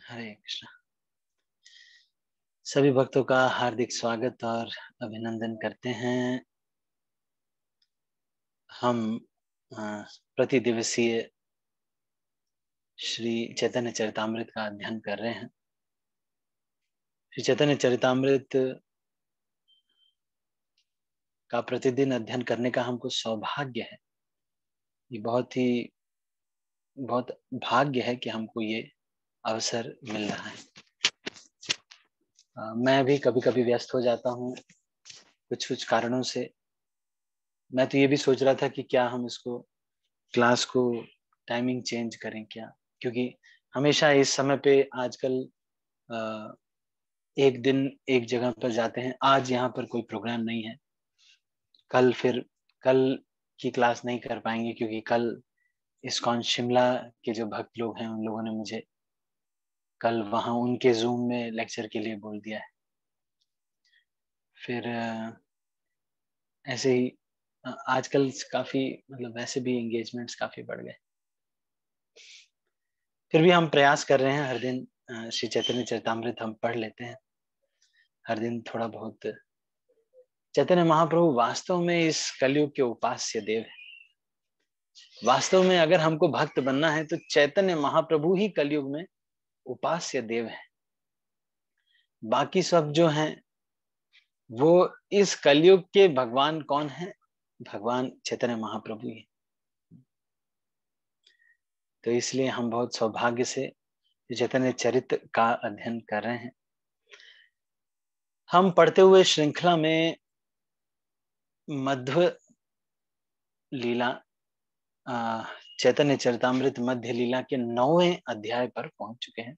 हरे कृष्ण। सभी भक्तों का हार्दिक स्वागत और अभिनंदन करते हैं। हम प्रति दिवसीय श्री चैतन्य चरितामृत का अध्ययन कर रहे हैं। श्री चैतन्य चरितामृत का प्रतिदिन अध्ययन करने का हमको सौभाग्य है। ये बहुत भाग्य है कि हमको ये अवसर मिल रहा है। मैं भी कभी-कभी व्यस्त हो जाता हूँ कुछ कारणों से। मैं तो ये भी सोच रहा था कि क्या हम इसको क्लास को टाइमिंग चेंज करें क्या, क्योंकि हमेशा इस समय पे आजकल अ, एक दिन एक जगह पर जाते हैं। आज यहाँ पर कोई प्रोग्राम नहीं है, कल की क्लास नहीं कर पाएंगे क्योंकि कल इस्कॉन शिमला के जो भक्त लोग हैं उन लोगों ने मुझे कल वहाँ उनके जूम में लेक्चर के लिए बोल दिया है। फिर ऐसे ही आजकल काफी मतलब वैसे भी एंगेजमेंट्स काफी बढ़ गए। फिर भी हम प्रयास कर रहे हैं, हर दिन श्री चैतन्य चरितामृत हम पढ़ लेते हैं। हर दिन थोड़ा बहुत। चैतन्य महाप्रभु वास्तव में इस कलयुग के उपास्य देव है। वास्तव में अगर हमको भक्त बनना है तो चैतन्य महाप्रभु ही कलयुग में उपास्य देव है। बाकी सब जो हैं वो इस कलयुग के भगवान कौन है? भगवान चैतन्य महाप्रभु ही। तो इसलिए हम बहुत सौभाग्य से चैतन्य चरित्र का अध्ययन कर रहे हैं। हम पढ़ते हुए श्रृंखला में मध्व लीला चैतन्य चरितामृत मध्य लीला के 9वें अध्याय पर पहुंच चुके हैं।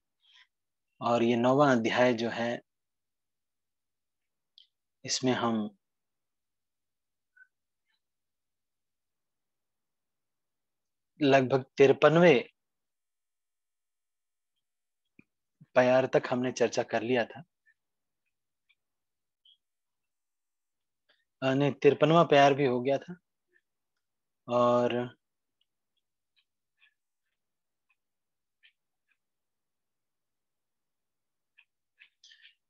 और ये 9वां अध्याय जो है, इसमें हम लगभग 53वें प्यार तक हमने चर्चा कर लिया था। नहीं, 53वां प्यार भी हो गया था। और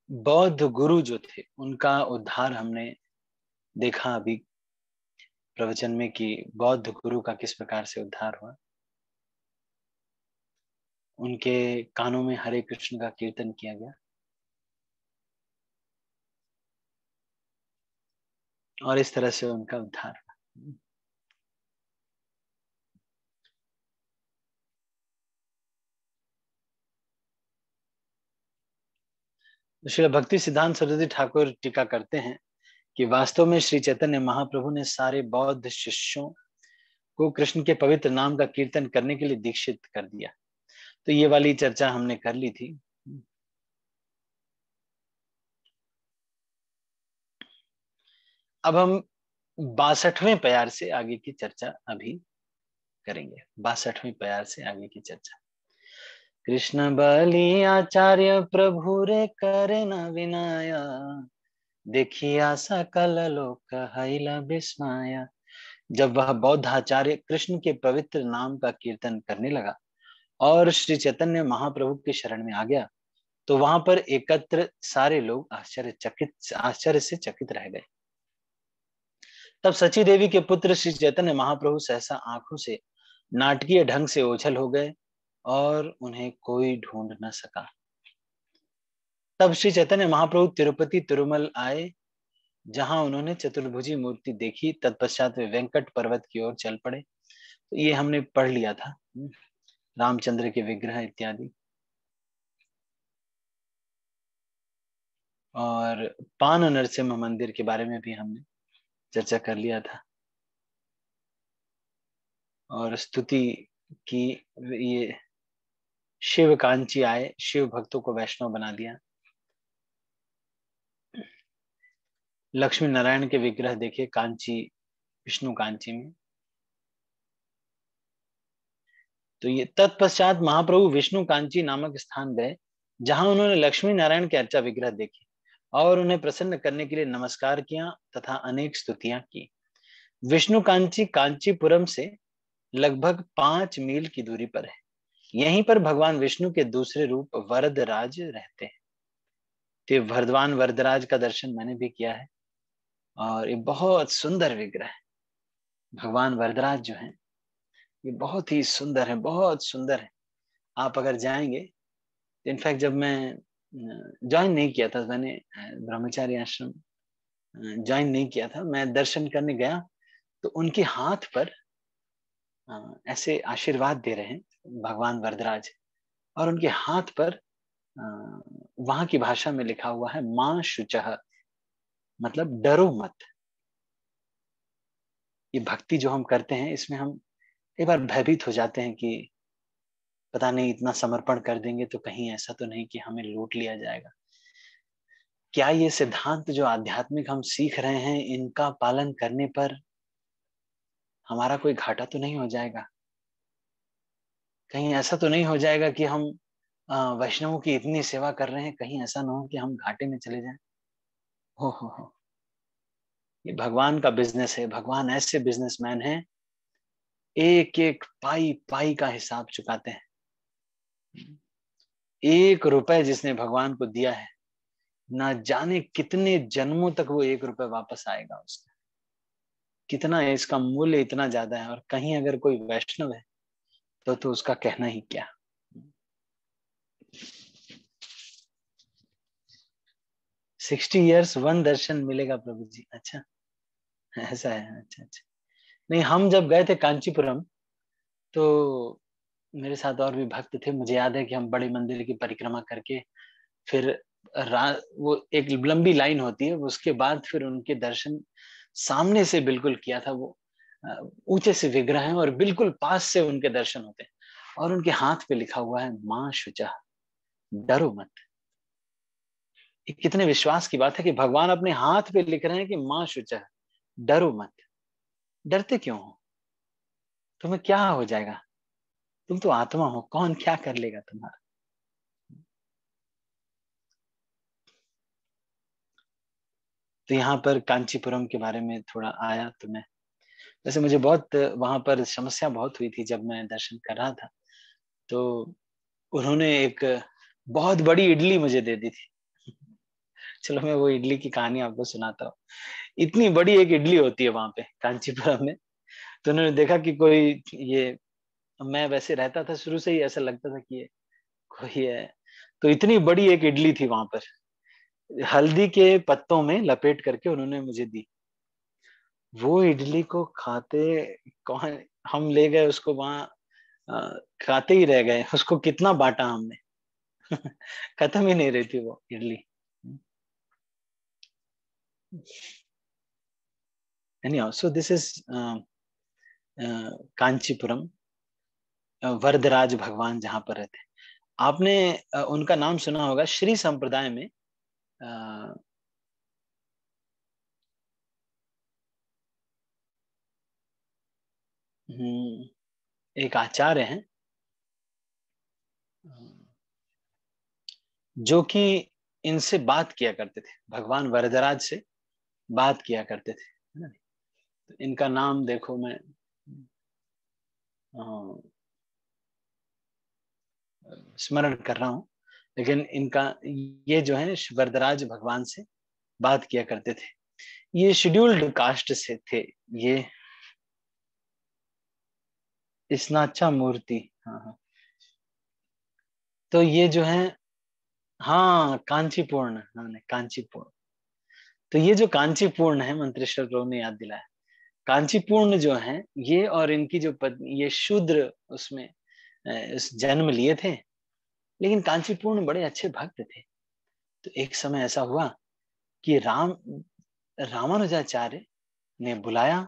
बौद्ध गुरु जो थे उनका उद्धार हमने देखा अभी प्रवचन में कि बौद्ध गुरु का किस प्रकार से उद्धार हुआ। उनके कानों में हरे कृष्ण का कीर्तन किया गया और इस तरह से उनका उद्धार हुआ। श्री भक्ति सिद्धांत सरस्वती ठाकुर टीका करते हैं कि वास्तव में श्री चैतन्य महाप्रभु ने सारे बौद्ध शिष्यों को कृष्ण के पवित्र नाम का कीर्तन करने के लिए दीक्षित कर दिया। तो ये वाली चर्चा हमने कर ली थी। अब हम 62वें प्यार से आगे की चर्चा अभी करेंगे। 62वें प्यार से आगे की चर्चा। कृष्ण बलि आचार्य प्रभु रे करे न विनाया, देखिया सकल लोक हैला विस्माया। जब वह बौद्ध आचार्य कृष्ण के पवित्र नाम का कीर्तन करने लगा और श्री चैतन्य महाप्रभु की शरण में आ गया, तो वहां पर एकत्र सारे लोग आश्चर्य से चकित रह गए। तब सची देवी के पुत्र श्री चैतन्य महाप्रभु सहसा आंखों से नाटकीय ढंग से ओझल हो गए और उन्हें कोई ढूंढ न सका। तब श्री चैतन्य महाप्रभु तिरुपति तिरुमल आए, जहां उन्होंने चतुर्भुजी मूर्ति देखी। तत्पश्चात वे वेंकट पर्वत की ओर चल पड़े। तो ये हमने पढ़ लिया था, रामचंद्र के विग्रह इत्यादि। और पान नरसिम्हा मंदिर के बारे में भी हमने चर्चा कर लिया था। और स्तुति की ये शिव कांची आए, शिव भक्तों को वैष्णव बना दिया। लक्ष्मी नारायण के विग्रह देखे कांची, विष्णु कांची में। तो ये तत्पश्चात महाप्रभु विष्णु कांची नामक स्थान गए, जहां उन्होंने लक्ष्मी नारायण के अर्चा विग्रह देखे और उन्हें प्रसन्न करने के लिए नमस्कार किया तथा अनेक स्तुतियां की। विष्णु कांची कांचीपुरम से लगभग 5 मील की दूरी पर है। यहीं पर भगवान विष्णु के दूसरे रूप वरदराज रहते हैं। तो ये भगवान वरदराज का दर्शन मैंने भी किया है और ये बहुत सुंदर विग्रह है। भगवान वरदराज जो है ये बहुत ही सुंदर है, बहुत सुंदर है। आप अगर जाएंगे, इनफैक्ट जब मैं ज्वाइन नहीं किया था, मैंने ब्रह्मचारी आश्रम ज्वाइन नहीं किया था, मैं दर्शन करने गया तो उनके हाथ पर ऐसे आशीर्वाद दे रहे हैं भगवान वरदराज, और उनके हाथ पर वहां की भाषा में लिखा हुआ है मां शुचः, मतलब डरो मत। ये भक्ति जो हम करते हैं इसमें हम कई बार भयभीत हो जाते हैं कि पता नहीं इतना समर्पण कर देंगे तो कहीं ऐसा तो नहीं कि हमें लूट लिया जाएगा। क्या ये सिद्धांत जो आध्यात्मिक हम सीख रहे हैं इनका पालन करने पर हमारा कोई घाटा तो नहीं हो जाएगा? कहीं ऐसा तो नहीं हो जाएगा कि हम वैष्णवों की इतनी सेवा कर रहे हैं, कहीं ऐसा ना हो कि हम घाटे में चले जाएं? हो। ये भगवान का बिजनेस है, भगवान ऐसे बिजनेसमैन हैं, एक एक पाई पाई का हिसाब चुकाते हैं। 1 रुपए जिसने भगवान को दिया है, ना जाने कितने जन्मों तक वो 1 रुपए वापस आएगा उसका। कितना है इसका मूल्य, इतना ज्यादा है। और कहीं अगर कोई वैष्णव है तो उसका कहना ही क्या। 60 years 1 दर्शन मिलेगा प्रभु जी, अच्छा ऐसा है, अच्छा अच्छा। नहीं, हम जब गए थे कांचीपुरम तो मेरे साथ और भी भक्त थे। मुझे याद है कि हम बड़े मंदिर की परिक्रमा करके फिर वो एक लंबी लाइन होती है, उसके बाद फिर उनके दर्शन सामने से बिल्कुल किया था। वो ऊंचे से विग्रह हैं और बिल्कुल पास से उनके दर्शन होते हैं, और उनके हाथ पे लिखा हुआ है मां शुचा, डरो मत। ये कितने विश्वास की बात है कि भगवान अपने हाथ पे लिख रहे हैं कि मां शुचा, डरो मत। डरते क्यों हो? तुम्हें क्या हो जाएगा? तुम तो आत्मा हो, कौन क्या कर लेगा तुम्हारा। तो यहाँ पर कांचीपुरम के बारे में थोड़ा आया तो मैं, वैसे मुझे बहुत वहां पर समस्या बहुत हुई थी जब मैं दर्शन कर रहा था। तो उन्होंने एक बहुत बड़ी इडली मुझे दे दी थी। चलो मैं वो इडली की कहानी आपको सुनाता हूँ। इतनी बड़ी एक इडली होती है वहां पे कांचीपुरम में। तो उन्होंने देखा कि कोई ये, मैं वैसे रहता था शुरू से ही, ऐसा लगता था कि ये कोई है। तो इतनी बड़ी एक इडली थी वहां पर, हल्दी के पत्तों में लपेट करके उन्होंने मुझे दी। वो इडली को खाते कौन, हम ले गए उसको वहां, खाते ही रह गए उसको, कितना बांटा हमने। खत्म ही नहीं रही थी वो idli. Anyhow, so this is Kanchipuram, Varadaraja भगवान जहां पर रहते हैं। आपने उनका नाम सुना होगा श्री संप्रदाय में। अ, एक आचार्य हैं जो कि इनसे बात किया करते थे, भगवान वरदराज से बात किया करते थे, है ना? तो इनका नाम देखो, मैं अ, स्मरण कर रहा हूँ, लेकिन इनका, ये जो है वरदराज भगवान से बात किया करते थे। ये शेड्यूल्ड कास्ट से थे। ये स्नाचा मूर्ति, हाँ हाँ। तो ये जो है, हाँ कांचीपूर्ण, हाँ नहीं, कांचीपूर्ण। तो ये जो कांचीपूर्ण है, मंत्रेश्वर प्रभु ने याद दिलाया, कांचीपूर्ण जो है ये, और इनकी जो पत्नी, ये शूद्र उसमें इस जन्म लिए थे, लेकिन कांचीपूर्ण बड़े अच्छे भक्त थे। तो एक समय ऐसा हुआ कि रामानुजाचार्य ने बुलाया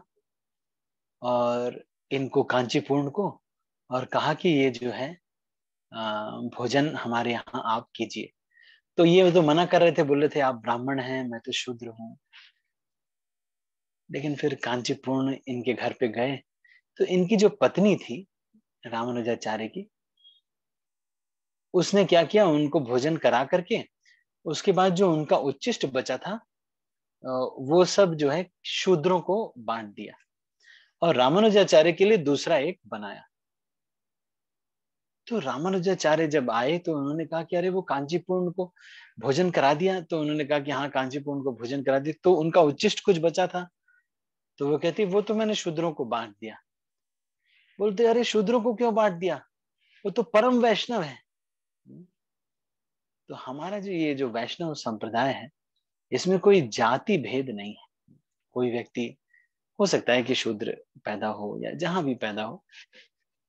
और इनको, कांचीपूर्ण को, और कहा कि ये जो है भोजन हमारे यहाँ आप कीजिए। तो ये तो मना कर रहे थे, बोल रहे थे आप ब्राह्मण हैं, मैं तो शूद्र हूँ। लेकिन फिर कांचीपूर्ण इनके घर पे गए, तो इनकी जो पत्नी थी रामानुजाचार्य की, उसने क्या किया, उनको भोजन करा करके उसके बाद जो उनका उच्छिष्ट बचा था वो सब जो है शूद्रों को बांट दिया, और रामानुजाचार्य के लिए दूसरा एक बनाया। तो रामानुजाचार्य जब आए तो उन्होंने कहा कि अरे वो कांचीपुरण को भोजन करा दिया, तो उन्होंने कहा कि हाँ कांचीपुरण को भोजन करा दिया, तो उनका उच्चिष्ट कुछ बचा था, तो वो कहती वो तो मैंने शूद्रों को बांट दिया। बोलते अरे शूद्रों को क्यों बांट दिया, वो तो परम वैष्णव है। तो हमारा जो ये जो वैष्णव संप्रदाय है, इसमें कोई जाति भेद नहीं है। कोई व्यक्ति हो सकता है कि शूद्र पैदा हो या जहां भी पैदा हो,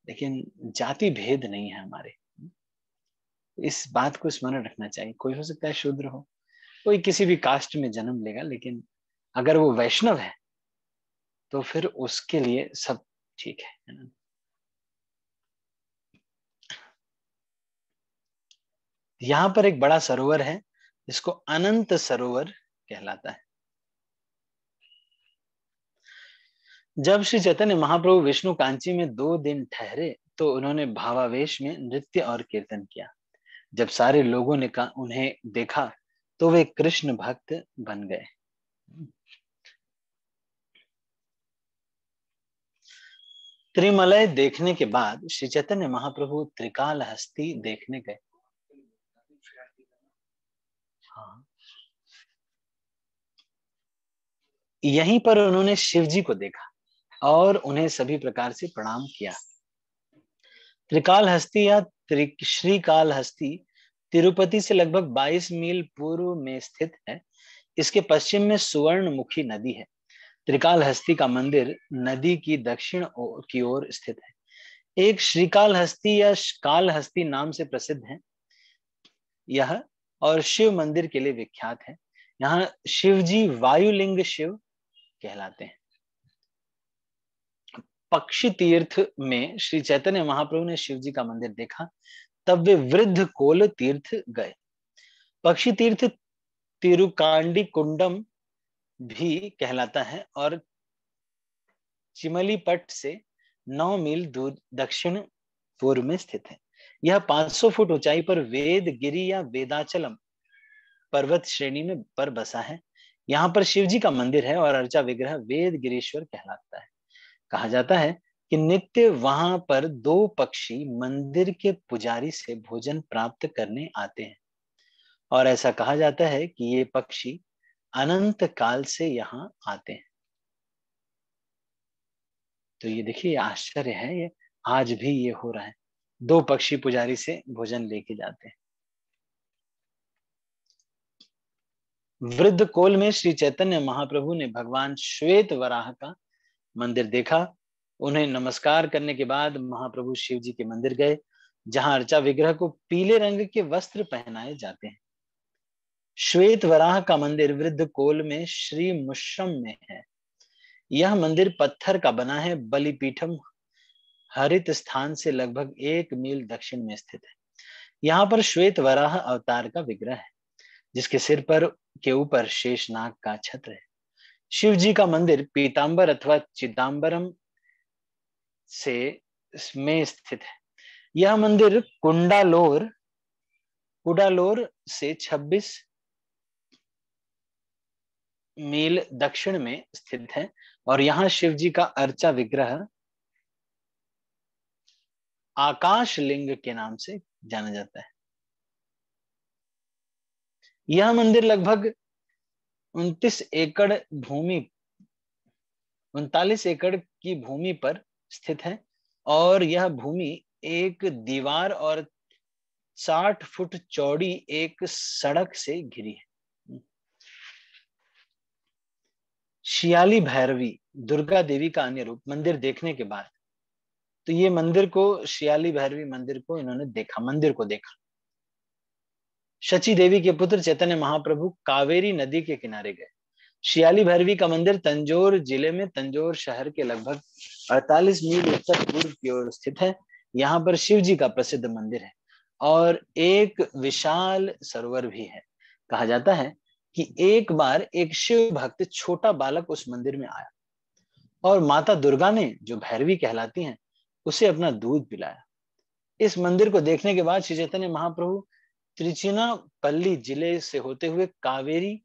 लेकिन जाति भेद नहीं है हमारे। इस बात को स्मरण रखना चाहिए। कोई हो सकता है शूद्र हो, कोई किसी भी कास्ट में जन्म लेगा, लेकिन अगर वो वैष्णव है तो फिर उसके लिए सब ठीक है ना। यहाँ पर एक बड़ा सरोवर है जिसको अनंत सरोवर कहलाता है। जब श्री चैतन्य महाप्रभु विष्णु कांची में 2 दिन ठहरे तो उन्होंने भावावेश में नृत्य और कीर्तन किया। जब सारे लोगों ने उन्हें देखा तो वे कृष्ण भक्त बन गए। त्रिमलय देखने के बाद श्री चैतन्य महाप्रभु त्रिकालहस्ती देखने गए। हाँ। यहीं पर उन्होंने शिव जी को देखा और उन्हें सभी प्रकार से प्रणाम किया। त्रिकालहस्ती या श्रीकालहस्ती तिरुपति से लगभग 22 मील पूर्व में स्थित है। इसके पश्चिम में सुवर्णमुखी नदी है। त्रिकालहस्ती का मंदिर नदी की दक्षिण की ओर स्थित है। एक श्रीकालहस्ती या कालहस्ती नाम से प्रसिद्ध है यह, और शिव मंदिर के लिए विख्यात है। यहाँ शिव जी वायुलिंग शिव कहलाते हैं। पक्षी तीर्थ में श्री चैतन्य महाप्रभु ने शिव जी का मंदिर देखा, तब वे वृद्ध कोल तीर्थ गए। पक्षी तीर्थ तिरुकांडी कुंडम भी कहलाता है और चिमलीपट से 9 मील दूर दक्षिण पूर्व में स्थित है। यह 500 फुट ऊंचाई पर वेद गिरी या वेदाचलम पर्वत श्रेणी में पर बसा है। यहाँ पर शिव जी का मंदिर है और अर्चा विग्रह वेद गिरीश्वर कहलाता है। कहा जाता है कि नित्य वहां पर 2 पक्षी मंदिर के पुजारी से भोजन प्राप्त करने आते हैं, और ऐसा कहा जाता है कि ये पक्षी अनंत काल से यहाँ आते हैं। तो ये देखिए आश्चर्य है, ये आज भी ये हो रहा है। 2 पक्षी पुजारी से भोजन लेके जाते हैं। वृद्ध कोल में श्री चैतन्य महाप्रभु ने भगवान श्वेत वराह का मंदिर देखा। उन्हें नमस्कार करने के बाद महाप्रभु शिव जी के मंदिर गए, जहां अर्चा विग्रह को पीले रंग के वस्त्र पहनाए जाते हैं। श्वेत वराह का मंदिर वृद्ध कोल में श्री मुश्रम में है। यह मंदिर पत्थर का बना है। बलिपीठम हरित स्थान से लगभग 1 मील दक्षिण में स्थित है। यहाँ पर श्वेत वराह अवतार का विग्रह है, जिसके सिर पर के ऊपर शेषनाग का छत्र है। शिव जी का मंदिर पीतांबर अथवा चिदम्बरम से में स्थित है। यह मंदिर कुडालोर से 26 मील दक्षिण में स्थित है, और यहाँ शिव जी का अर्चा विग्रह आकाश लिंग के नाम से जाना जाता है। यह मंदिर लगभग 29 एकड़ भूमि 39 एकड़ की भूमि पर स्थित है, और यह भूमि एक दीवार और 60 फुट चौड़ी एक सड़क से घिरी है। शियाली भैरवी दुर्गा देवी का अन्य रूप मंदिर देखने के बाद, तो ये मंदिर को शियाली भैरवी मंदिर को इन्होंने देखा, मंदिर को देखा। शची देवी के पुत्र चैतन्य महाप्रभु कावेरी नदी के किनारे गए। शियाली भैरवी का मंदिर तंजौर जिले में तंजौर शहर के लगभग 48 मील उत्तर पूर्व की ओर स्थित है। यहाँ पर शिव जी का प्रसिद्ध मंदिर है और एक विशाल सरोवर भी है। कहा जाता है कि एक बार एक शिव भक्त छोटा बालक उस मंदिर में आया और माता दुर्गा ने, जो भैरवी कहलाती हैं, उसे अपना दूध पिलाया। इस मंदिर को देखने के बाद श्री चैतन्य महाप्रभु त्रिचिनापल्ली जिले से होते हुए कावेरी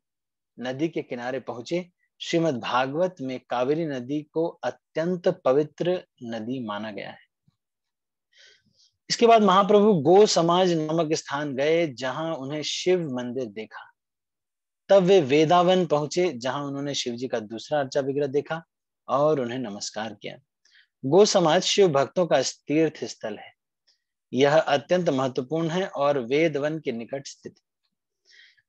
नदी के किनारे पहुंचे। श्रीमद् भागवत में कावेरी नदी को अत्यंत पवित्र नदी माना गया है। इसके बाद महाप्रभु गो समाज नामक स्थान गए, जहां उन्हें शिव मंदिर देखा। तब वे वेदावन पहुंचे, जहां उन्होंने शिव जी का दूसरा अर्चा विग्रह देखा और उन्हें नमस्कार किया। गो समाज शिव भक्तों का तीर्थ स्थल है। यह अत्यंत महत्वपूर्ण है और वेदवन के निकट स्थित।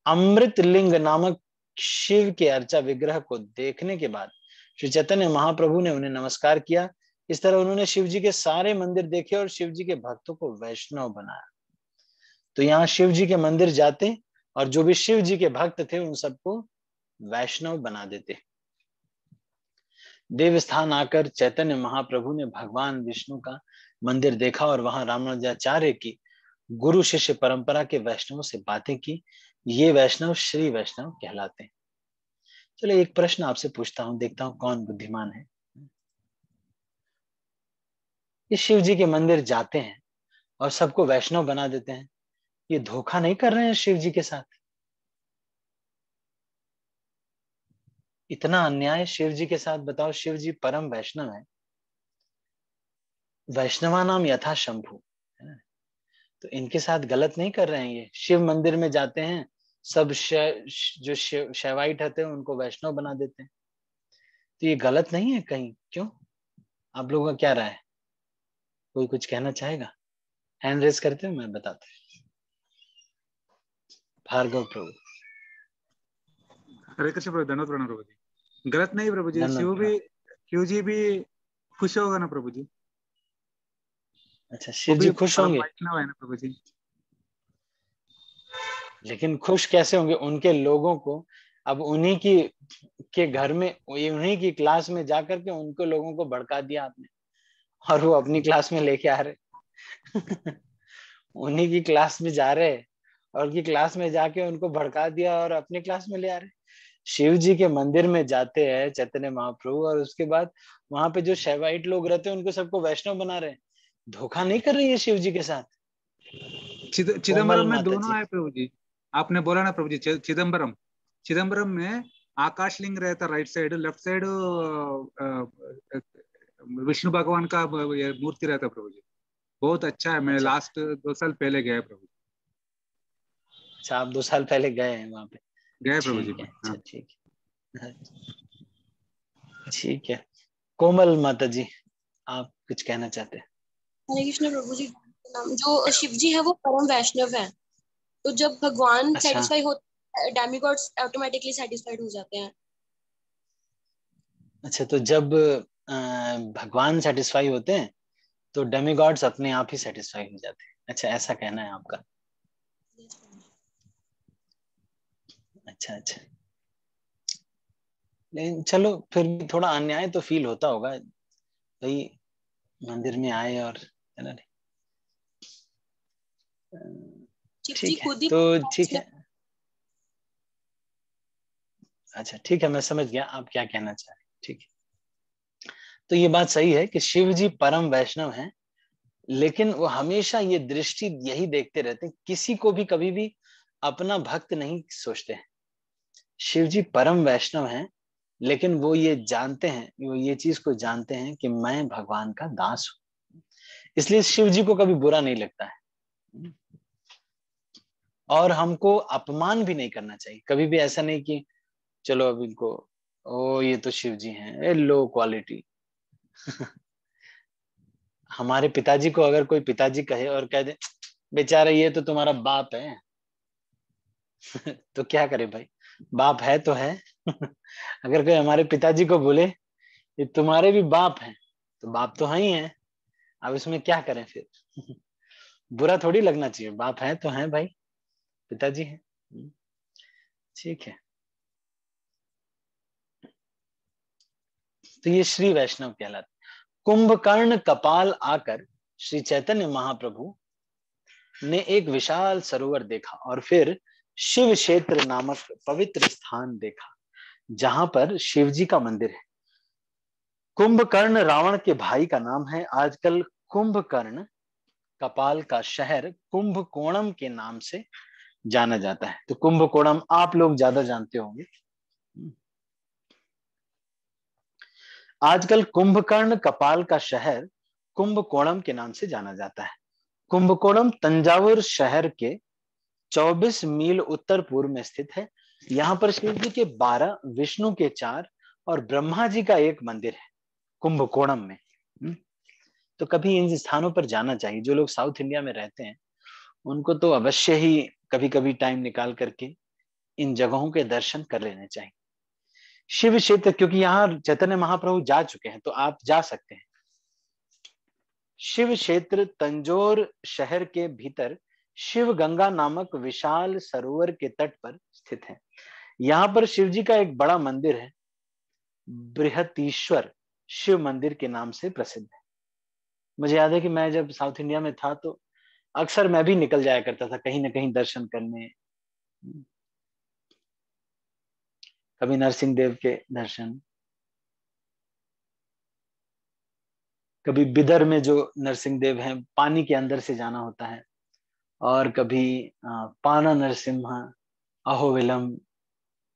अमृत लिंग नामक शिव के अर्चा विग्रह को देखने के बाद श्री चैतन्य महाप्रभु ने उन्हें नमस्कार किया। इस तरह उन्होंने शिव जी के सारे मंदिर देखे और शिव जी के भक्तों को वैष्णव बनाया। तो यहाँ शिव जी के मंदिर जाते और जो भी शिव जी के भक्त थे उन सबको वैष्णव बना देते। देवस्थान आकर चैतन्य महाप्रभु ने भगवान विष्णु का मंदिर देखा और वहां रामानुजाचार्य की गुरु शिष्य परंपरा के वैष्णवों से बातें की। ये वैष्णव श्री वैष्णव कहलाते हैं। चलो एक प्रश्न आपसे पूछता हूं, देखता हूं कौन बुद्धिमान है। ये शिव जी के मंदिर जाते हैं और सबको वैष्णव बना देते हैं, ये धोखा नहीं कर रहे हैं शिव जी के साथ? इतना अन्याय शिव जी के साथ, बताओ। शिव जी परम वैष्णव है, वैष्णवा नाम यथा शंभु, है ना? तो इनके साथ गलत नहीं कर रहे हैं। ये शिव मंदिर में जाते हैं, सब जो शैवाइट होते हैं उनको वैष्णव बना देते हैं। तो ये गलत नहीं है कहीं? क्यों? आप लोगों का क्या राय है? कोई कुछ कहना चाहेगा? हैंड रेस करते हो, मैं बताता हूँ। भार्गव प्रभु। हरे कृष्ण प्रभु, धन्यवाद प्रणाम प्रभु जी। गलत नहीं प्रभु जी, धन्यवाद। शिव जी भी खुश होगा ना प्रभु जी। अच्छा, वो शिव भी जी खुश परम होंगे? वैष्णव है ना प्रभु जी। लेकिन खुश कैसे होंगे? उनके लोगों को अब उन्हीं की के घर में, उन्हीं की क्लास में जाकर के उनको लोगों को भड़का दिया आपने, और वो अपनी क्लास में लेके आ रहे। उन्हीं की क्लास में जा रहे और उनकी क्लास में जाके उनको भड़का दिया और अपनी क्लास में ले आ रहे। शिव जी के मंदिर में जाते हैं चैतन्य महाप्रभु और उसके बाद वहां पे जो शैवाइट लोग रहते हैं उनको सबको वैष्णव बना रहे हैं। धोखा नहीं कर रही है शिव जी के साथ? कोमल चिदम्बरम में माता दोनों जी। है प्रभु जी। आपने बोला ना प्रभु जी, चिदम्बरम। चिदम्बरम में आकाश लिंग रहता right side, left side Vishnu भगवान का ये मूर्ति रहता प्रभु जी। बहुत अच्छा है, मैं अच्छा लास्ट 2 साल पहले गया प्रभु जी। अच्छा, आप 2 साल पहले गए हैं वहां पे? गए प्रभु जी। ठीक है, हाँ। अच्छा ठीक है। ठीक है। कोमल माता जी, आप कुछ कहना चाहते हैं? हरे कृष्ण प्रभु जी। जो शिव जी है वो परम वैष्णव है। तो जब भगवान अच्छा सेटिस्फाई होते हैं, डेमिगॉड्स ऑटोमेटिकली सेटिस्फाइड हो जाते हैं। अच्छा, तो जब भगवान सेटिस्फाई होते हैं तो डेमिगॉड्स अपने आप ही सेटिस्फाई हो जाते हैं। अच्छा, ऐसा कहना है आपका? अच्छा अच्छा, लेकिन चलो फिर भी थोड़ा अन्याय तो फील होता होगा भाई, मंदिर में आए और, है ना? शिव जी ठीक है, खुद ही तो ठीक है। अच्छा ठीक है, मैं समझ गया आप क्या कहना चाह रहे हैं। ठीक है, तो ये बात सही है कि शिव जी परम वैष्णव हैं, लेकिन वो हमेशा ये दृष्टि यही देखते रहते हैं, किसी को भी कभी भी अपना भक्त नहीं सोचते हैं। शिव जी परम वैष्णव हैं, लेकिन वो ये जानते हैं, वो ये चीज को जानते हैं कि मैं भगवान का दास हूं, इसलिए शिव जी को कभी बुरा नहीं लगता है। और हमको अपमान भी नहीं करना चाहिए कभी भी। ऐसा नहीं कि चलो अब इनको, ओ ये तो शिव जी हैं, लो क्वालिटी। हमारे पिताजी को अगर कोई पिताजी कहे और कह दे बेचारे ये तो तुम्हारा बाप है, तो क्या करे भाई? बाप है तो है। अगर कोई हमारे पिताजी को बोले ये तुम्हारे भी बाप हैं, तो बाप तो है ही है, अब इसमें क्या करें फिर? बुरा थोड़ी लगना चाहिए, बाप है तो है भाई, पिताजी है। ठीक है, तो ये श्री वैष्णव कहलाते। कुंभकर्ण कपाल आकर श्री चैतन्य महाप्रभु ने एक विशाल सरोवर देखा और फिर शिव क्षेत्र नामक पवित्र स्थान देखा, जहां पर शिव जी का मंदिर है। कुंभकर्ण रावण के भाई का नाम है। आजकल कुंभकर्ण कपाल का शहर कुंभकोणम के नाम से जाना जाता है। तो कुंभकोणम आप लोग ज्यादा जानते होंगे। आजकल कुंभकर्ण कपाल का शहर कुंभकोणम के नाम से जाना जाता है। कुंभकोणम तंजावुर शहर के 24 मील उत्तर पूर्व में स्थित है। यहाँ पर शिव जी के 12, विष्णु के 4 और ब्रह्मा जी का 1 मंदिर है कुंभकोणम में। तो कभी इन स्थानों पर जाना चाहिए। जो लोग साउथ इंडिया में रहते हैं उनको तो अवश्य ही कभी कभी टाइम निकाल करके इन जगहों के दर्शन कर लेने चाहिए। शिव क्षेत्र, क्योंकि यहाँ चैतन्य महाप्रभु जा चुके हैं तो आप जा सकते हैं। शिव क्षेत्र तंजौर शहर के भीतर शिव गंगा नामक विशाल सरोवर के तट पर स्थित है। यहाँ पर शिव जी का एक बड़ा मंदिर है, बृहतीश्वर शिव मंदिर के नाम से प्रसिद्ध है। मुझे याद है कि मैं जब साउथ इंडिया में था तो अक्सर मैं भी निकल जाया करता था कहीं ना कहीं दर्शन करने। कभी नरसिंह देव के दर्शन, कभी बिदर में जो नरसिंह देव हैं पानी के अंदर से जाना होता है, और कभी पाना नरसिम्हा, अहोविलम,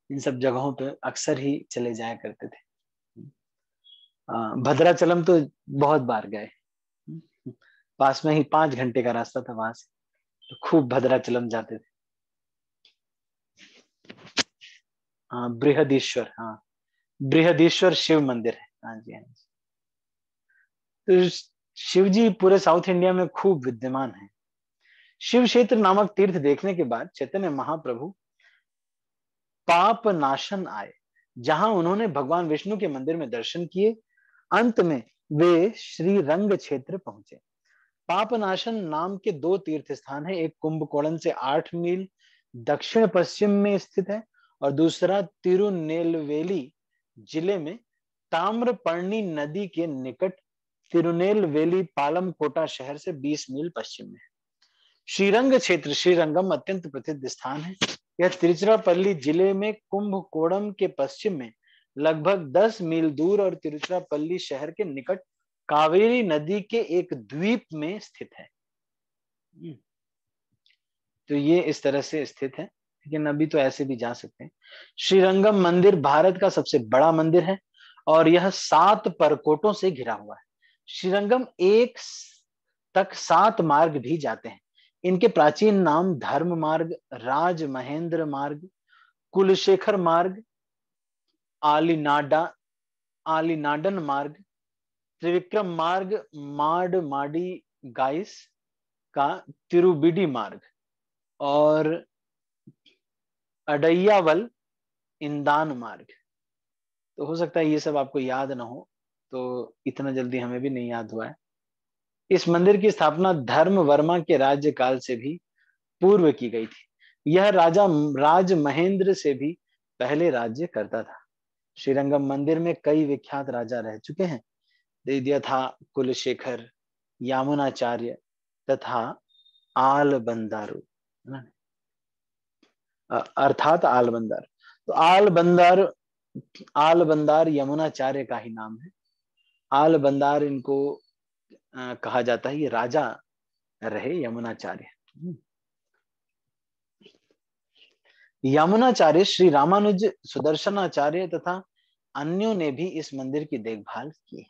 इन सब जगहों पे अक्सर ही चले जाया करते थे। भद्राचलम तो बहुत बार गए, पास में ही 5 घंटे का रास्ता था वहां से, तो खूब भद्राचलम जाते थे। बृहदीश्वर, बृहदीश्वर शिव मंदिर है। हाँ जी, हाँ जी। तो शिव जी पूरे साउथ इंडिया में खूब विद्यमान है। शिव क्षेत्र नामक तीर्थ देखने के बाद चैतन्य महाप्रभु पाप नाशन आए, जहां उन्होंने भगवान विष्णु के मंदिर में दर्शन किए। अंत में वे श्री रंग क्षेत्र पहुंचे। पापनाशन नाम के 2 तीर्थ स्थान है, एक कुंभकोणम से 8 मील दक्षिण पश्चिम में स्थित है और दूसरा तिरुनेलवेली जिले में ताम्रपर्णी नदी के निकट तिरुनेलवेली पालमकोटा शहर से 20 मील पश्चिम में है। श्रीरंग क्षेत्र, श्रीरंगम अत्यंत प्रसिद्ध स्थान है। यह तिरुचिरापल्ली जिले में कुंभकोणम के पश्चिम में लगभग 10 मील दूर और तिरुचिरापल्ली शहर के निकट कावेरी नदी के एक द्वीप में स्थित है। तो ये इस तरह से स्थित है, लेकिन अभी तो ऐसे भी जा सकते हैं। श्रीरंगम मंदिर भारत का सबसे बड़ा मंदिर है और यह 7 परकोटों से घिरा हुआ है। श्रीरंगम 1 तक 7 मार्ग भी जाते हैं। इनके प्राचीन नाम धर्म मार्ग, राज महेंद्र मार्ग, कुलशेखर मार्ग, आलीनाडन मार्ग, त्रिविक्रम मार्ग, माडी गाइस का तिरुबिडी मार्ग और अडैयावल इंदान मार्ग। तो हो सकता है ये सब आपको याद ना हो, तो इतना जल्दी हमें भी नहीं याद हुआ है। इस मंदिर की स्थापना धर्म वर्मा के राज्यकाल से भी पूर्व की गई थी। यह राजा राज महेंद्र से भी पहले राज्य करता था। श्रीरंगम मंदिर में कई विख्यात राजा रह चुके हैं, यथा कुलशेखर, यामुनाचार्य तथा आलबंदारू, अर्थात आलबंदार। तो आलबंदार यमुनाचार्य का ही नाम है। आलबंदार इनको कहा जाता है, ये राजा रहे यमुनाचार्य। यमुनाचार्य, श्री रामानुज, सुदर्शनाचार्य तथा अन्यों ने भी इस मंदिर की देखभाल की।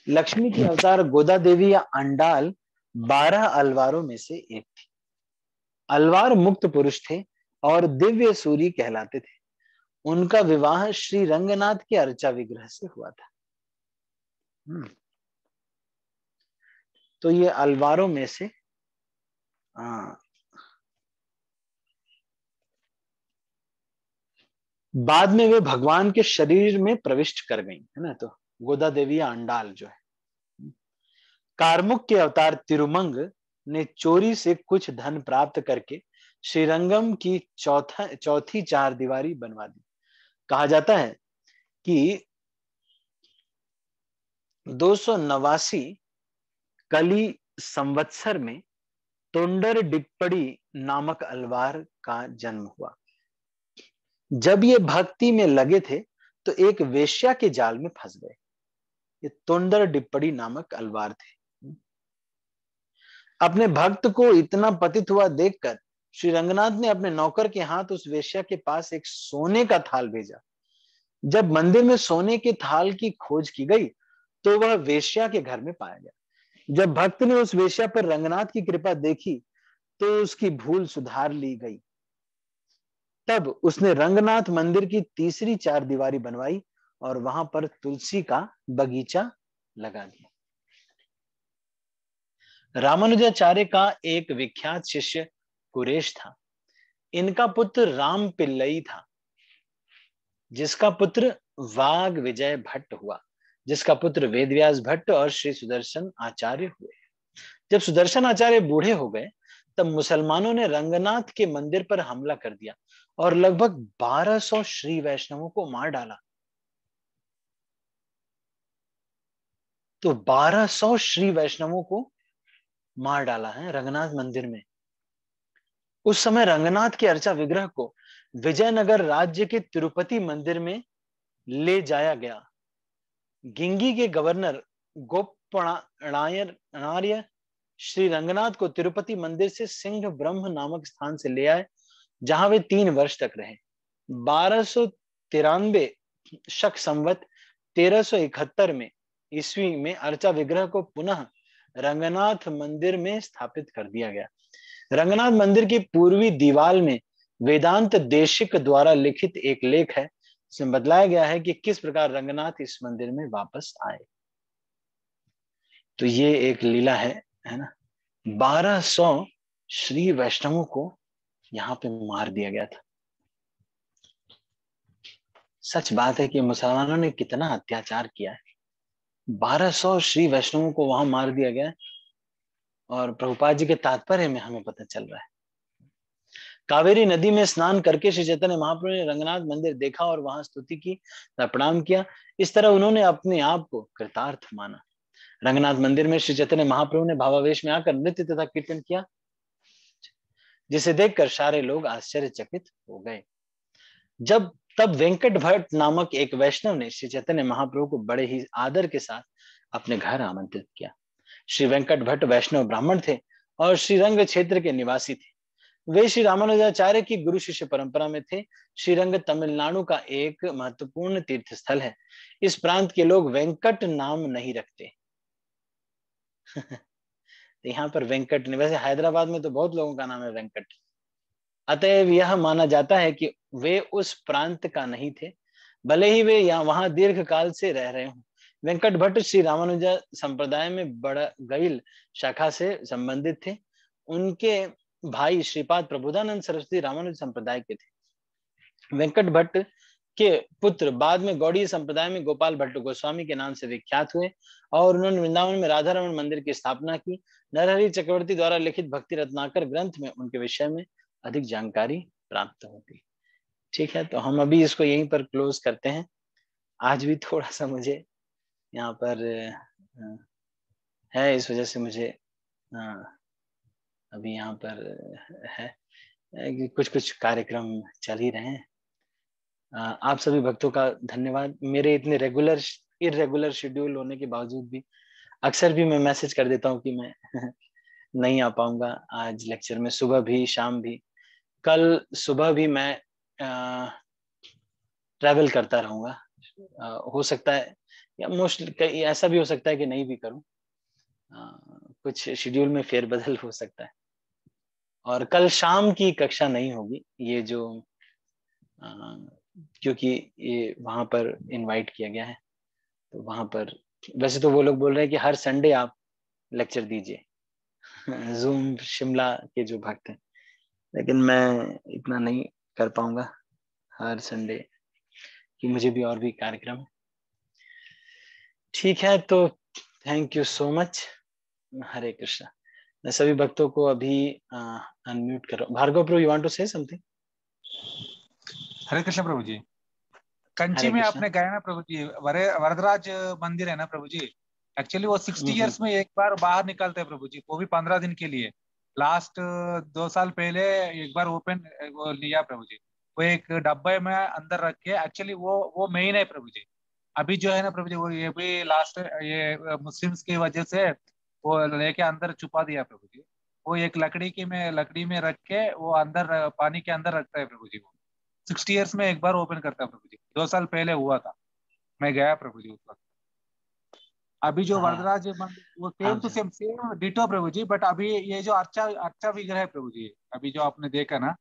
लक्ष्मी की अवतार गोदा देवी या अंडाल 12 अलवारों में से एक थी। अलवार मुक्त पुरुष थे और दिव्य सूरी कहलाते थे। उनका विवाह श्री रंगनाथ के अर्चा विग्रह से हुआ था। तो ये अलवारों में से बाद में वे भगवान के शरीर में प्रविष्ट कर गई, है ना। तो गोदा देवी या अंडाल जो है। कारमुक के अवतार तिरुमंग ने चोरी से कुछ धन प्राप्त करके श्रीरंगम की चौथी 4 दीवारी बनवा दी। कहा जाता है कि 289 कली संवत्सर में तोंडर डिप्पड़ी नामक अलवार का जन्म हुआ। जब ये भक्ति में लगे थे तो एक वेश्या के जाल में फंस गए। ये तोंडर डिप्पड़ी नामक अलवार थे। अपने भक्त को इतना पतित हुआ देखकर श्री रंगनाथ ने अपने नौकर के हाथ उस वेश्या के पास एक सोने का थाल भेजा। जब मंदिर में सोने के थाल की खोज की गई तो वह वेश्या के घर में पाया गया। जब भक्त ने उस वेश्या पर रंगनाथ की कृपा देखी तो उसकी भूल सुधार ली गई। तब उसने रंगनाथ मंदिर की तीसरी चार दीवारी बनवाई और वहां पर तुलसी का बगीचा लगा दिया। रामानुजाचार्य का एक विख्यात शिष्य कुरेश था। इनका पुत्र राम पिल्लई था, जिसका पुत्र वाग विजय भट्ट हुआ, जिसका पुत्र वेदव्यास भट्ट और श्री सुदर्शन आचार्य हुए। जब सुदर्शन आचार्य बूढ़े हो गए तब मुसलमानों ने रंगनाथ के मंदिर पर हमला कर दिया और लगभग 1200 श्री वैष्णवों को मार डाला। तो 1200 श्री वैष्णवों को मार डाला है रंगनाथ मंदिर में। उस समय रंगनाथ के अर्चा विग्रह को विजयनगर राज्य के तिरुपति मंदिर में ले जाया गया। गिंगी के गवर्नर गोपनार्य श्री रंगनाथ को तिरुपति मंदिर से सिंह ब्रह्म नामक स्थान से ले आए, जहां वे 3 वर्ष तक रहे। 1293 शक संवत 1371 में ईस्वी में अर्चा विग्रह को पुनः रंगनाथ मंदिर में स्थापित कर दिया गया। रंगनाथ मंदिर की पूर्वी दीवार में वेदांत देशिक द्वारा लिखित एक लेख है, इसमें बतलाया गया है कि किस प्रकार रंगनाथ इस मंदिर में वापस आए। तो ये एक लीला है ना। 1200 श्री वैष्णवों को यहाँ पे मार दिया गया था। सच बात है कि मुसलमानों ने कितना अत्याचार किया है। 1200 श्री वैष्णवों को वहां मार दिया गया है और प्रभुपाद जी के तात्पर्य में हमें पता चल रहा है। कावेरी नदी में स्नान करके श्री चैतन्य महाप्रभु ने रंगनाथ मंदिर देखा और वहां स्तुति की, प्रणाम किया। इस तरह उन्होंने अपने आप को कृतार्थ माना। रंगनाथ मंदिर में श्री चैतन्य महाप्रभु ने भावावेश में आकर नृत्य तथा कीर्तन किया, जिसे देखकर सारे लोग आश्चर्यचकित हो गए। तब वेंकट भट्ट नामक एक वैष्णव ने श्री चैतन्य महाप्रभु को बड़े ही आदर के साथ अपने घर आमंत्रित किया। श्री वेंकट भट्ट वैष्णव ब्राह्मण थे और श्रीरंग क्षेत्र के निवासी थे। वे श्री रामानुजाचार्य की गुरु शिष्य परंपरा में थे। श्रीरंग तमिलनाडु का एक महत्वपूर्ण तीर्थ स्थल है। इस प्रांत के लोग वेंकट नाम नहीं रखते। यहाँ पर वेंकट नहीं, वैसे हैदराबाद में तो बहुत लोगों का नाम है वेंकट। अतएव यह माना जाता है कि वे उस प्रांत का नहीं थे, भले ही वे यहाँ वहां दीर्घ काल से रह रहे हों। वेंकट भट्ट श्री रामानुजा संप्रदाय में बड़गैल शाखा से संबंधित थे। उनके भाई श्रीपाद प्रबोधानंद सरस्वती रामानुज संप्रदाय के थे। वेंकट भट्ट के पुत्र बाद में गौड़ीय संप्रदाय में गोपाल भट्ट गोस्वामी के नाम से विख्यात हुए और उन्होंने वृंदावन में राधा रमन मंदिर की स्थापना की। नरहरि चक्रवर्ती द्वारा लिखित भक्ति रत्नाकर ग्रंथ में उनके विषय में अधिक जानकारी प्राप्त होती। ठीक है, तो हम अभी इसको यहीं पर क्लोज करते हैं। आज भी थोड़ा सा मुझे यहाँ पर है, इस वजह से मुझे अभी यहाँ पर है कि कुछ कार्यक्रम चल ही रहे हैं। आप सभी भक्तों का धन्यवाद। मेरे इतने इरेगुलर शेड्यूल होने के बावजूद भी अक्सर भी मैं मैसेज कर देता हूँ कि मैं नहीं आ पाऊंगा आज लेक्चर में, सुबह भी शाम भी। कल सुबह भी मैं ट्रैवल करता रहूंगा। हो सकता है या मोस्टली ऐसा भी हो सकता है कि नहीं भी करूं। कुछ शेड्यूल में फेरबदल हो सकता है। और कल शाम की कक्षा नहीं होगी, ये जो क्योंकि ये वहां पर इनवाइट किया गया है, तो वहां पर वैसे तो वो लोग बोल रहे हैं कि हर संडे आप लेक्चर दीजिए जूम शिमला के जो भक्त हैं, लेकिन मैं इतना नहीं कर पाऊंगा हर संडे कि मुझे भी और भी कार्यक्रम है। ठीक है, तो thank you so much. Hare Krishna. मैं सभी भक्तों को अभी अनम्यूट कर रहा हूँ। भार्गव प्रभु, you want to say something? Hare Krishna प्रभु जी। कंची में आपने गया ना प्रभु जी, वरदराज मंदिर है ना प्रभु जी, एक्चुअली वो 60 इयर्स में एक बार बाहर निकलते हैं प्रभु जी, वो भी 15 दिन के लिए। लास्ट 2 साल पहले एक बार ओपन वो लिया प्रभु जी, वो एक डब्बे में अंदर रख के, एक्चुअली वो मेन है प्रभु जी। अभी जो है ना प्रभु जी, वो ये भी लास्ट ये मुस्लिम्स की वजह से वो लेके अंदर छुपा दिया प्रभु जी। वो एक लकड़ी में रख के वो अंदर पानी के अंदर रखता है प्रभु जी। वो 60 इयर्स में एक बार ओपन करता है प्रभु जी। 2 साल पहले हुआ था, मैं गया प्रभु जी उस वक्त। अभी जो हाँ। वरदराज मंदिर वो सेम हाँ टू जी। सेम डिटो प्रभु जी, बट अभी ये जो अर्चा विग्रह है प्रभु जी, अभी जो आपने देखा ना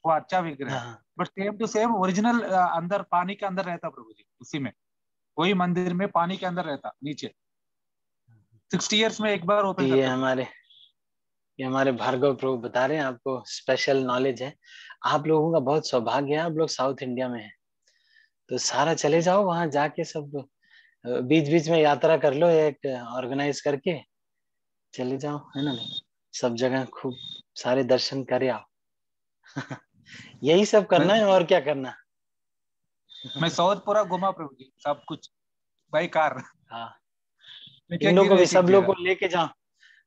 वो अर्चा विग्रह है, हाँ but same to same original अंदर पानी के अंदर रहता प्रभु जी, उसी में वही मंदिर में पानी के अंदर रहता नीचे, 60 ईयर्स में एक बार तो ओपन करता। ये हमारे भार्गव प्रभु बता रहे हैं, आपको स्पेशल नॉलेज है। आप लोगों का बहुत सौभाग्य है, आप लोग साउथ इंडिया में हैं, तो सारा चले जाओ वहां जाके, सब बीच बीच में यात्रा कर लो, एक ऑर्गेनाइज करके चले जाओ, है ना नहीं, सब जगह खूब सारे दर्शन करे आओ। यही सब मैं करना है, और क्या करना। मैं साउथ पूरा घुमा प्रभु जी, सब कुछ बाई कार, हाँ, एक इन एक लोग को दिन भी, एक एक सब लोग जगह। को लेके जाओ,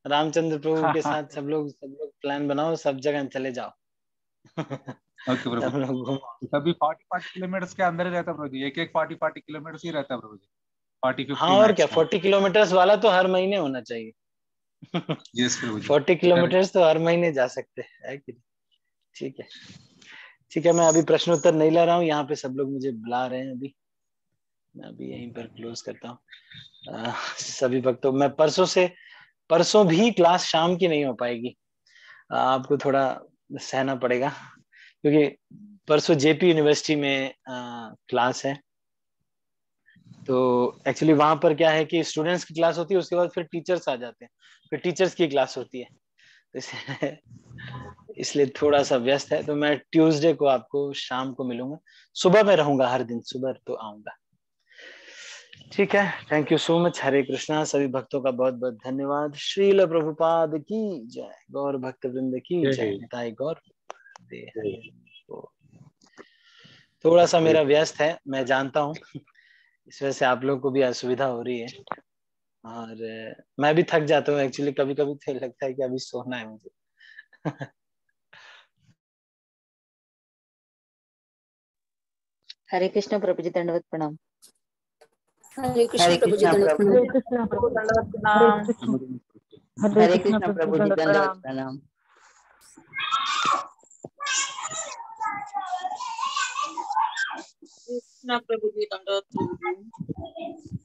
रामचंद्र प्रभु हाँ के हाँ, साथ सब लोग प्लान बनाओ, सब जगह चले जाओ। ओके प्रभु सब लोग घूमो। जी। तभी 40 किलोमीटर के अंदर ही रहता प्रभु जी, एक एक 40 किलोमीटर ही रहता प्रभु जी, 40 50 हाँ, और क्या, मैक्सिमम। 40 किलोमीटर वाला तो हर महीने होना चाहिए। यस प्रभु जी। 40 किलोमीटर तो हर महीने जा सकते हैं, है कि नहीं? ठीक है, ठीक है, मैं अभी प्रश्नोत्तर नहीं ला रहा हूँ, यहाँ पे सब लोग मुझे बुला रहे हैं अभी, मैं अभी यहीं पर क्लोज करता हूँ। सभी भक्तों, मैं परसों भी क्लास शाम की नहीं हो पाएगी, आपको थोड़ा सहना पड़ेगा, क्योंकि परसों जेपी यूनिवर्सिटी में क्लास है। तो एक्चुअली वहां पर क्या है कि स्टूडेंट्स की क्लास होती है, उसके बाद फिर टीचर्स आ जाते हैं, फिर टीचर्स की क्लास होती है, तो इसलिए थोड़ा सा व्यस्त है। तो मैं ट्यूसडे को आपको शाम को मिलूंगा, सुबह में रहूंगा, हर दिन सुबह तो आऊंगा। ठीक है, thank you so much. Hare Krishna, सभी भक्तों का बहुत बहुत धन्यवाद। श्रील प्रभुपाद की जय, गौर भक्त वृंद की जय, निताई गौर दे हरि हरि। तो थोड़ा सा मेरा व्यस्त है, मैं जानता हूँ, इस वजह से आप लोगों को भी असुविधा हो रही है, और मैं भी थक जाता हूँ एक्चुअली, कभी कभी तो लगता है कि अभी सोना है मुझे। हरे कृष्ण प्रभु जी, दंडवत प्रणाम। हरे कृष्ण हरे प्रभु जी, कृष्ण दंडवत प्रभु हरे जी, कृष्णा प्रभु जी, दंडवत हरे प्रणाम। कृष्ण, हरे हरे कृष्णा कृष्ण प्रभु जी, प्रभु जी, दंडवत दंडवत प्रणाम। प्रणाम। कृष्णा प्रभु जी, दंडवत प्रभु जी।